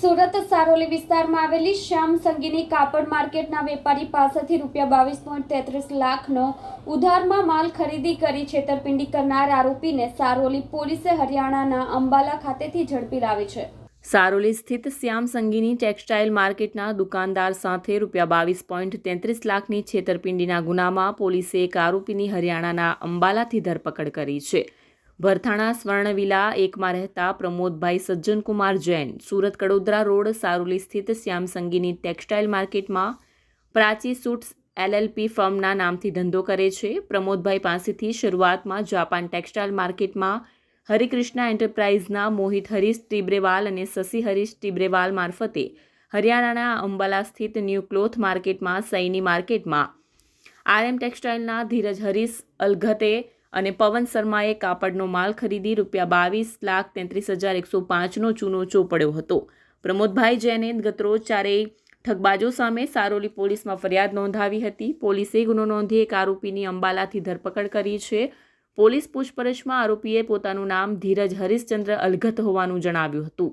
સુરત સારોલી વિસ્તારમાં આવેલી શ્યામ સંગીની કાપડ માર્કેટના વેપારી પાસેથી ₹22.33 લાખનો ઉધારમાં માલ ખરીદી કરી છેતરપિંડી કરનાર આરોપીને સારોલી પોલીસે હરિયાણાના અંબાલા ખાતેથી ઝડપી લાવી છે। સારોલી સ્થિત શ્યામ સંગીની ટેક્સટાઇલ માર્કેટના દુકાનદાર સાથે ₹22.33 લાખની છેતરપિંડીના ગુનામાં પોલીસે એક આરોપીની હરિયાણાના અંબાલાથી ધરપકડ કરી છે। ભરથાણા સ્વર્ણવિલા એકમાં રહેતા પ્રમોદભાઈ સજ્જનકુમાર જૈન સુરત કડોદરા રોડ સારોલી સ્થિત શ્યામ સંગીની ટેક્સટાઇલ માર્કેટમાં પ્રાચી સૂટ્સ LLP ફર્મના નામથી ધંધો કરે છે। પ્રમોદભાઈ પાસેથી શરૂઆતમાં જાપાન ટેક્સટાઇલ માર્કેટમાં હરિકૃષ્ણા એન્ટરપ્રાઇઝના મોહિત હરીશ ટિબ્રેવાલ અને શશી હરીશ ટિબ્રેવાલ મારફતે હરિયાણાના અંબાલા સ્થિત ન્યૂ ક્લોથ માર્કેટમાં સૈની માર્કેટમાં RM ટેક્સટાઇલના ધીરજ હરીશ અલઘતે અને પવન શર્માએ કાપડનો માલ ખરીદી ₹22,33,105નો ચૂનો ચોપડ્યો હતો। પ્રમોદભાઈ જૈને ગતરોજ ચારેય ઠગબાજો સામે સારોલી પોલીસમાં ફરિયાદ નોંધાવી હતી। પોલીસે ગુનો નોંધી એક આરોપીની અંબાલાથી ધરપકડ કરી છે। પોલીસ પૂછપરછમાં આરોપીએ પોતાનું નામ ધીરજ હરીશચંદ્ર અલઘત હોવાનું જણાવ્યું હતું।